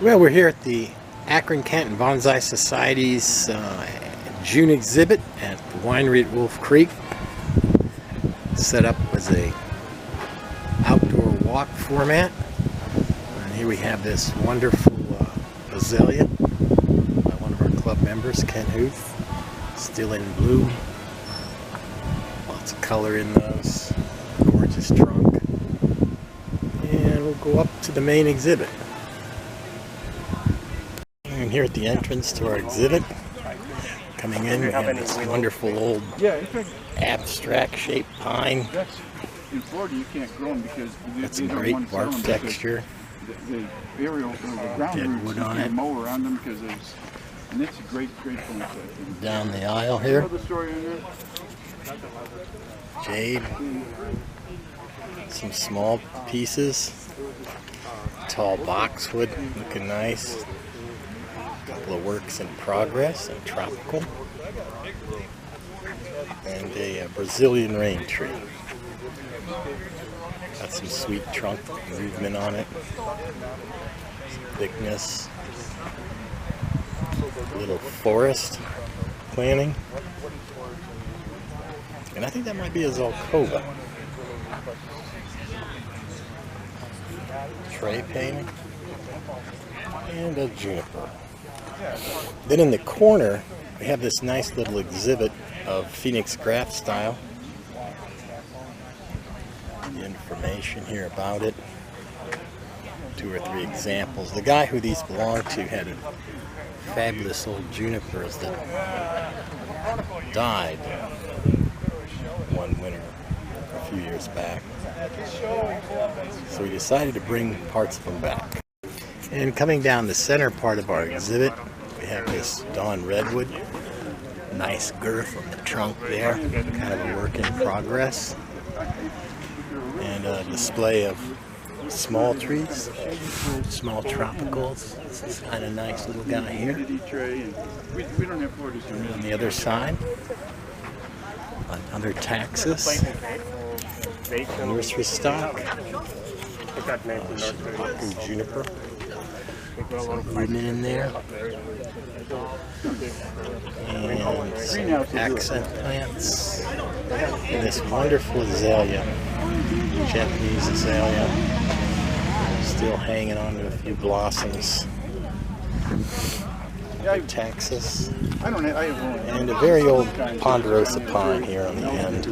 Well, we're here at the Akron Canton Bonsai Society's June exhibit at the Winery at Wolf Creek. Set up as a outdoor walk format. And here we have this wonderful azalea by one of our club members, Ken Huth. Still in bloom. Lots of color in those. Gorgeous trunk. And we'll go up to the main exhibit. And here at the entrance to our exhibit, coming in, we have this wonderful old abstract shaped pine. In Florida, you can't grow them because got some great bark texture. The aerial, the ground roots, you can't mow around them because it's, and it's a great plant. Down the aisle here, The story in there? jade, some small pieces, tall boxwood, looking nice. Couple of works in progress and tropical, and a Brazilian rain tree. Got some sweet trunk movement on it, some thickness, a little forest planting, and I think that might be a Zalcova. Tray painting and a juniper. Then in the corner, we have this nice little exhibit of Phoenix craft style. The information here about it. 2 or 3 examples. The guy who these belong to had fabulous old junipers that died one winter a few years back. So we decided to bring parts of them back. And coming down the center part of our exhibit, we have this Dawn Redwood. Nice girth on the trunk there, kind of a work in progress. And a display of small trees, small tropicals. This is kind of nice little guy here. And on the other side, another taxus, nursery stock, juniper. Some movement in there, and some accent plants, and this wonderful azalea, Japanese azalea, still hanging on to a few blossoms. Taxus, and a very old ponderosa pine here on the end.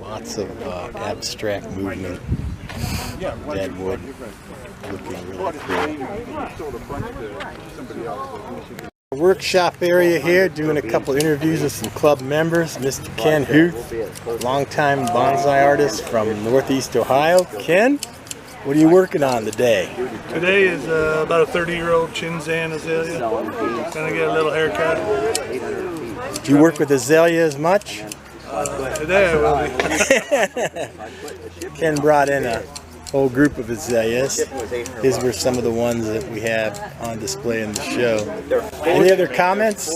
Lots of abstract movement. Deadwood, looking really cool. Workshop area here, doing a couple interviews with some club members. Mr. Ken Huth, longtime bonsai artist from Northeast Ohio. Ken, what are you working on today? Today is about a 30-year-old Chinzan azalea. Gonna get a little haircut. Do you work with azaleas much? Today I will be. Ken brought in a whole group of azaleas. These were some of the ones that we have on display in the show. Any other comments?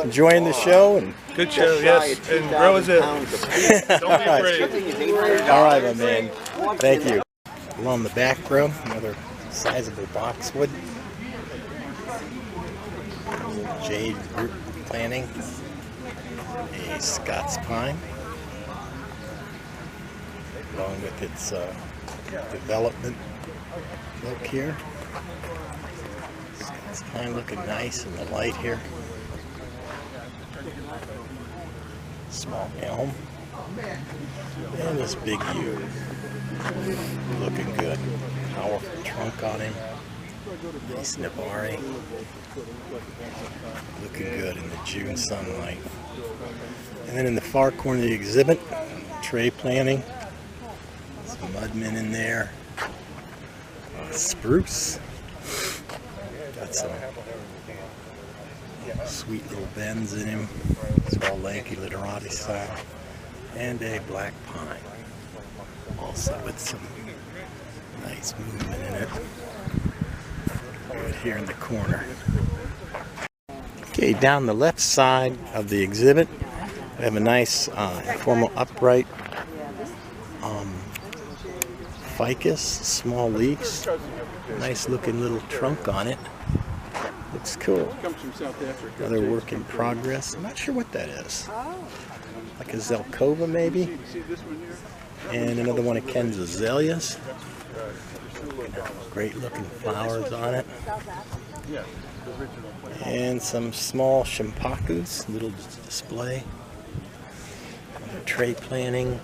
Enjoying the show? And good show, yes. And grow azaleas. Don't be afraid. All right, my man. Thank you. Along the back row, another sizable boxwood. Jade group planting. A Scots pine, along with its development look here. Scots pine looking nice in the light here. Small elm, and this big yew, looking good. Powerful trunk on him. Nice Navarre, looking good in the June sunlight. And then in the far corner of the exhibit, tray planting, some mudmen in there, spruce, got some sweet little bends in him, it's all lanky literati style, and a black pine, also with some nice movement in it. Right here in the corner. Okay, down the left side of the exhibit, we have a nice informal upright ficus, small leaves. Nice looking little trunk on it. Looks cool. Another work in progress. I'm not sure what that is. Like a Zelkova maybe. And another one of Ken's azaleas. Great looking flowers on it. And some small shimpakus, little display. Tray planting.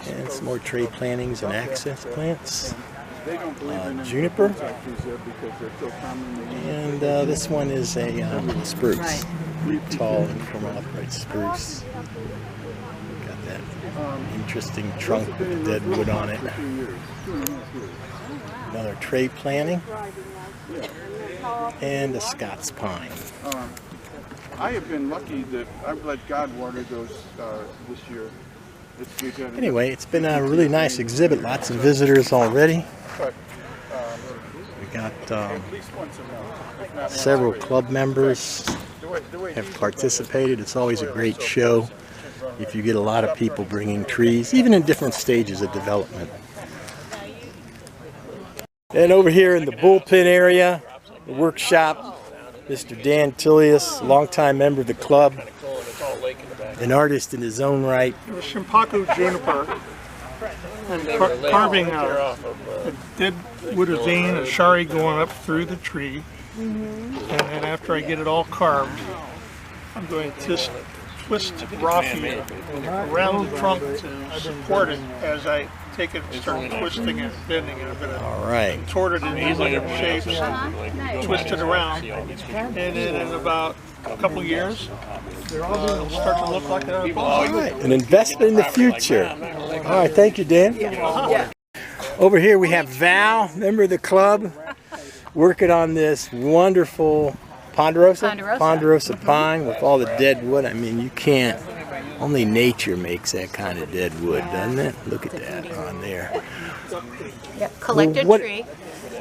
And some more tray plantings and access plants. Juniper. And this one is a spruce. Tall and firm upright spruce. Got that interesting trunk with the dead wood on it. Another tray planting. And a Scots pine. I have been lucky that I've let God water those this year. Anyway, it's been a really nice exhibit. Lots of visitors already. We got several club members have participated. It's always a great show if you get a lot of people bringing trees, even in different stages of development. And over here in the bullpen area, the workshop, Mr. Dan Tillius, longtime member of the club, an artist in his own right. Shimpaku juniper, and carving a dead wood azane, a shari going up through the tree, and then after I get it all carved, I'm going to twist raffia around the trunk to support it as I take it and start twisting it, bending it a bit. All right. Contort it in these different shapes, twist it around, and then in about a couple years, it'll start to look like a bonsai. All right, an investment in the future. All right, thank you, Dan. Over here we have Val, member of the club, working on this wonderful Ponderosa pine with all the dead wood. I mean, you can't, only nature makes that kind of dead wood, doesn't it? Look at that on there. Yeah, collected tree.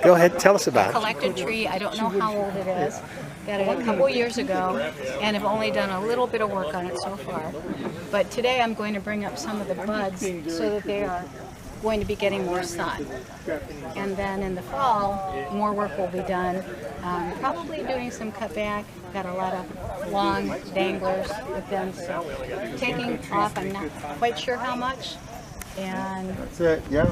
Go ahead, tell us about it. Collected tree. I don't know how old it is. Got it a couple years ago, and have only done a little bit of work on it so far. But today I'm going to bring up some of the buds so that they are going to be getting more sun. And then in the fall, more work will be done. Probably doing some cutback. Got a lot of long danglers with them, so taking off. I'm not quite sure how much. And that's it, yeah.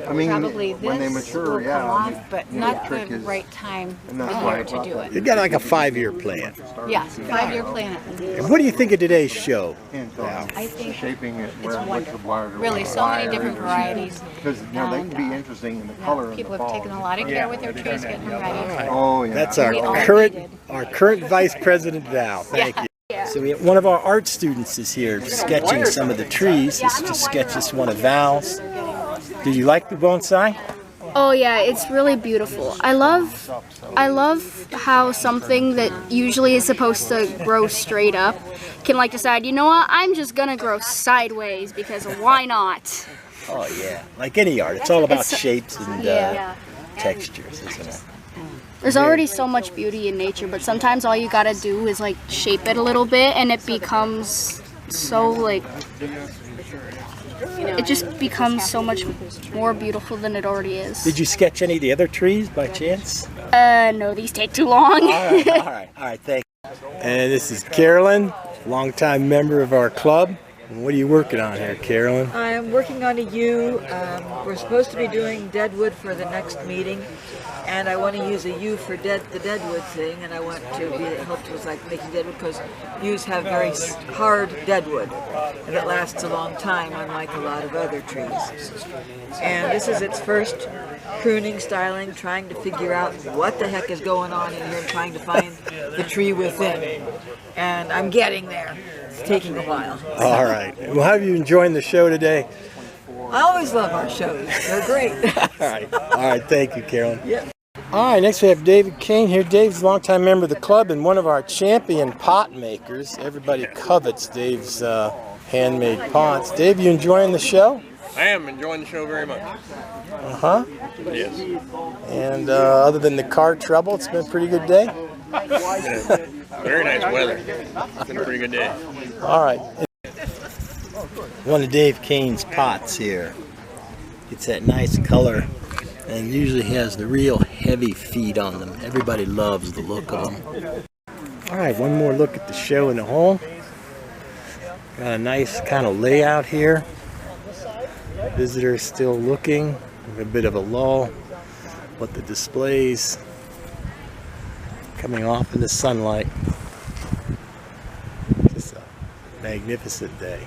I mean, probably when they this mature, will yeah. come off, but not the right time to do it. You got like a 5-year plan. Yes, 5-year plan. And what do you think of today's show? I think shaping it it's wonderful. Really, so many different varieties. Because they can be interesting in the color. People have taken a lot of care with their trees, getting them ready. Oh yeah. That's our current Vice President Val. Thank you. So one of our art students is here sketching some of the trees. This just sketches one of Val's. Do you like the bonsai? Oh yeah, it's really beautiful. I love how something that usually is supposed to grow straight up can like decide, you know what, I'm just gonna grow sideways because why not? Oh yeah, like any art, it's all about shapes and textures, isn't it? There's already so much beauty in nature, but sometimes all you gotta do is like shape it a little bit and it becomes so like, it just becomes so much more beautiful than it already is. Did you sketch any of the other trees by chance? No, these take too long. All right, thank you. And this is Carolyn, longtime member of our club. What are you working on here, Carolyn? I'm working on a U. We're supposed to be doing deadwood for the next meeting, and I want to use a U for the deadwood thing, and I want to be helped with like making deadwood because U's have very hard deadwood, and it lasts a long time, unlike a lot of other trees. And this is its first pruning, styling, trying to figure out what the heck is going on in here, and trying to find the tree within. And I'm getting there. It's taking a while. All right. Well, how have you enjoyed the show today? I always love our shows. They're great. All right. Thank you, Carolyn. Yeah. All right. Next we have David Kane here. Dave's a longtime member of the club and one of our champion pot makers. Everybody covets Dave's handmade pots. Dave, you enjoying the show? I am enjoying the show very much. Uh-huh. Yes. And other than the car trouble, it's been a pretty good day? Very nice weather. It's been a pretty good day. All right. One of Dave Kane's pots here. It's that nice color and usually has the real heavy feet on them. Everybody loves the look of them. Alright, one more look at the show in the hall. Got a nice kind of layout here. Visitors still looking. A bit of a lull. But the displays coming off in the sunlight. Just a magnificent day.